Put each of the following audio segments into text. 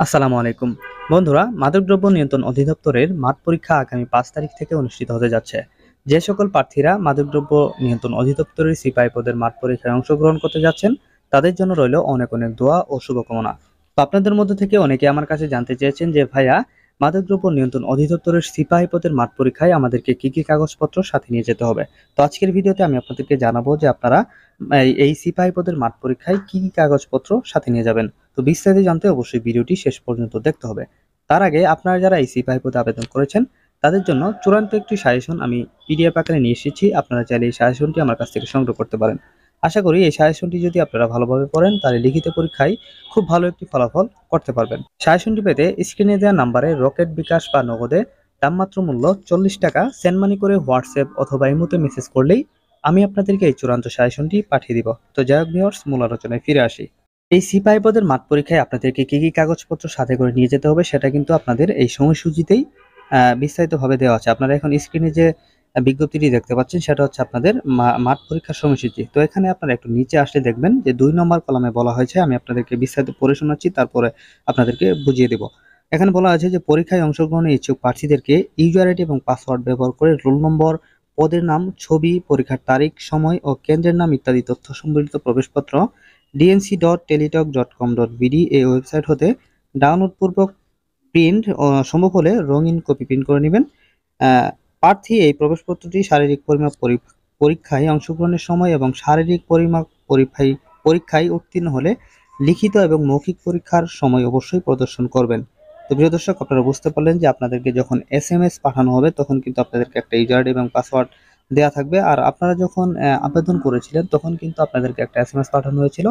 আসসালামু আলাইকুম বন্ধুরা, মাদকদ্রব্য নিয়ন্ত্রণ অধিদপ্তরের মাঠ পরীক্ষা আগামী 5 তারিখ থেকে অনুষ্ঠিত হতে যাচ্ছে। যে সকল প্রার্থীরা মাদকদ্রব্য নিয়ন্ত্রণ অধিদপ্তরের সিপাহী পদের মাঠ পরীক্ষায় অংশগ্রহণ করতে যাচ্ছেন, তাদের জন্য রইল অনেক অনেক দোয়া ও শুভকামনা। তো আপনাদের মধ্যে থেকে অনেকে আমার কাছে জানতে চেয়েছেন যে ভাইয়া, মাদকদ্রব্য নিয়ন্ত্রণ অধিদপ্তরের সিপাহী পদের মাঠ পরীক্ষায় আমাদেরকে কি কি কাগজপত্র সাথে নিয়ে যেতে হবে। তো আজকের ভিডিওতে আমি আপনাদেরকে জানাবো যে আপনারা এই সিপাহী পদের মাঠ পরীক্ষায় কি কি কাগজপত্র সাথে নিয়ে যাবেন। তো বিস্তারিত জানতে অবশ্যই ভিডিওটি শেষ পর্যন্ত দেখতে হবে। তার আগে আপনারা যারা এই সিপাহী পদে আবেদন করেছেন, তাদের জন্য চূড়ান্ত একটি সাজেশন আমি পিডিএফ আকারে নিয়ে এসেছি। আপনারা চাইলে এই সাজেশনটি আমার কাছ থেকে সংগ্রহ করতে পারেন। আশা করি এই সাজেশনটি যদি আপনারা ভালোভাবে পড়েন, তাহলে লিখিত পরীক্ষায় খুব ভালো একটি ফলাফল করতে পারবেন। সাজেশনটি পেতে স্ক্রিনে দেওয়া নাম্বারে রকেট, বিকাশ বা নগদে নামমাত্র মূল্য 40 টাকা সেন্ড মানি করে হোয়াটসঅ্যাপ অথবা ইমোতে মেসেজ করলেই আমি আপনাদেরকে এই চূড়ান্ত সাজেশনটি পাঠিয়ে দিব। তো যাই হোক ভিউয়ার্স, মূল আলোচনায় ফিরে আসি। এই সিপাহী পদের মাঠ পরীক্ষায় আপনাদেরকে কি কি কাগজপত্র সাথে করে নিয়ে যেতে হবে, সেটা কিন্তু আপনাদের এই সময়সূচিতেই বিস্তারিতভাবে দেওয়া আছে। আপনারা এখন স্ক্রিনে যে বিজ্ঞপ্তিটি দেখতে পাচ্ছেন, সেটা হচ্ছে আপনাদের মাঠ পরীক্ষার সময়সূচি। তো এখানে আপনারা একটু নিচে আসলে দেখবেন যে 2 নম্বর কলামে বলা হয়েছে, আমি আপনাদেরকে বিস্তারিত পড়ে শোনাচ্ছি, তারপরে আপনাদেরকে বুঝিয়ে দেব। এখানে বলা হয়েছে যে পরীক্ষায় অংশগ্রহণের ইচ্ছুক প্রার্থীদেরকে ইউজার আইডি এবং পাসওয়ার্ড ব্যবহার করে রোল নম্বর, পদের নাম, ছবি, পরীক্ষার তারিখ, সময় ও কেন্দ্রের নাম ইত্যাদি তথ্য সম্বলিত প্রবেশপত্র dnc.teletalk.com.bd এই ওয়েবসাইট হতে ডাউনলোড পূর্বক প্রিন্ট ও সম্ভব হলে রঙিন কপি প্রিন্ট করে নেবেন। প্রার্থী এই প্রবেশপত্রটি শারীরিক পরিমাপ পরীক্ষায় অংশগ্রহণের সময় এবং শারীরিক পরিমাপ পরীক্ষায় উত্তীর্ণ হলে লিখিত এবং মৌখিক পরীক্ষার সময় অবশ্যই প্রদর্শন করবেন। তো প্রিয় দর্শক, আপনারা বুঝতে পারলেন যে আপনাদেরকে যখন এসএমএস পাঠানো হবে, তখন কিন্তু আপনাদেরকে একটা ইউজার আইডি এবং পাসওয়ার্ড দেয়া থাকবে। আর আপনারা যখন আবেদন করেছিলেন, তখন কিন্তু আপনাদেরকে একটা এসএমএস পাঠানো হয়েছিল।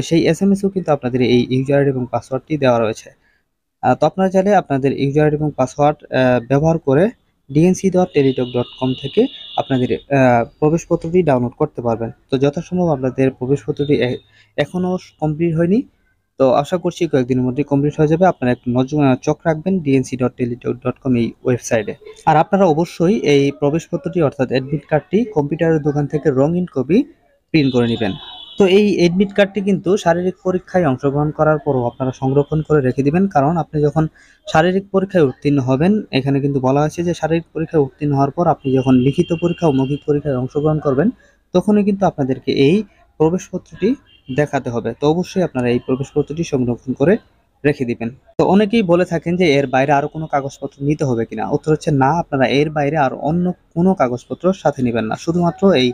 সেই এসএমএসও কিন্তু আপনাদের এই ইউজার আইডি এবং পাসওয়ার্ডটি দেওয়া রয়েছে। তো আপনারা চাইলে আপনাদের ইউজার আইডি এবং পাসওয়ার্ড ব্যবহার করে dnc.teletalk.com থেকে আপনাদের প্রবেশপত্রটি ডাউনলোড করতে পারবেন। তো যথাসম্ভব আপনাদের প্রবেশপত্রটি এখনো কমপ্লিট হয়নি। তো আশা করছি কয়েকদিনের মধ্যে কমপ্লিট হয়ে যাবে। আপনারা একটু চোখ রাখবেন dnc.teletalk.com এই ওয়েবসাইটে। আর আপনারা অবশ্যই এই প্রবেশপত্রটি অর্থাৎ অ্যাডমিট কার্ডটি কম্পিউটারের দোকান থেকে রঙিন কপি প্রিন্ট করে নেবেন। তো এই এডমিট কার্ডটি কিন্তু শারীরিক পরীক্ষায় অংশগ্রহণ করার পরও আপনারা সংরক্ষণ করে রেখে দিবেন, কারণ আপনি যখন শারীরিক পরীক্ষায় উত্তীর্ণ হবেন, এখানে কিন্তু বলা হয়েছে যে শারীরিক পরীক্ষায় উত্তীর্ণ হওয়ার পর আপনি যখন লিখিত পরীক্ষা ও মৌখিক পরীক্ষায় অংশগ্রহণ করবেন, তখনই কিন্তু আপনাদেরকে এই প্রবেশপত্রটি দেখাতে হবে। তো অবশ্যই আপনারা এই প্রবেশপত্রটি সংরক্ষণ করে রেখে দিবেন। তো অনেকেই বলে থাকেন যে এর বাইরে আরো কোনো কাগজপত্র নিতে হবে কিনা। উত্তর হচ্ছে না, আপনারা এর বাইরে আর অন্য কোনো কাগজপত্র সাথে নেবেন না। শুধুমাত্র এই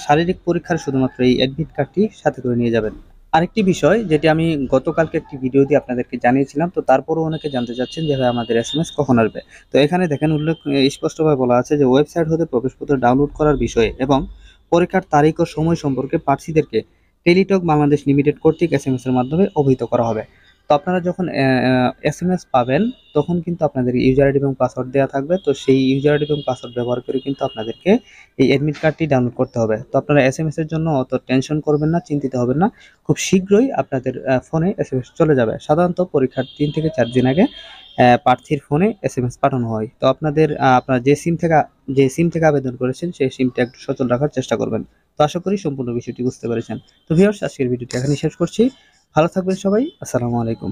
শারীরিক পরীক্ষার শুধুমাত্র এই অ্যাডমিট কার্ডটি সাথে করে নিয়ে যাবেন। আরেকটি বিষয় যেটি আমি গতকালকে একটি ভিডিও দিয়ে আপনাদেরকে জানিয়েছিলাম, তো তারপরও অনেকে জানতে চাচ্ছেন যে ভাই আমাদের এসএমএস কখন আসবে। তো এখানে দেখেন উল্লেখ স্পষ্টভাবে বলা আছে যে ওয়েবসাইট হতে প্রবেশপত্র ডাউনলোড করার বিষয়ে এবং পরীক্ষার তারিখ ও সময় সম্পর্কে প্রার্থীদেরকে টেলিটক বাংলাদেশ লিমিটেড কর্তৃক এসএমএস এর মাধ্যমে অবহিত করা হবে। তো আপনারা যখন এসএমএস পাবেন, তখন কিন্তু আপনাদের ইউজার আইডি এবং পাসওয়ার্ড দেওয়া থাকবে। তো সেই ইউজার আইডি এবং পাসওয়ার্ড ব্যবহার করে কিন্তু আপনাদেরকে এই অ্যাডমিট কার্ডটি ডাউনলোড করতে হবে। তো আপনারা এসএমএস এর জন্য অত টেনশন করবেন না, চিন্তিত হবেন না। খুব শীঘ্রই আপনাদের ফোনে এসএমএস চলে যাবে। সাধারণত পরীক্ষার 3 থেকে 4 দিন আগে প্রার্থীর ফোনে এসএমএস পাঠানো হয়। তো আপনারা যে সিম থেকে আবেদন করেছেন, সেই সিমটা একটু সচল রাখার চেষ্টা করবেন। তো আশা করি সম্পূর্ণ বিষয়টি বুঝতে পেরেছেন। তো ভিউয়ার্স, আজকের ভিডিওটি এখানেই শেষ করছি। ভালো থাকবেন সবাই। আসসালামু আলাইকুম।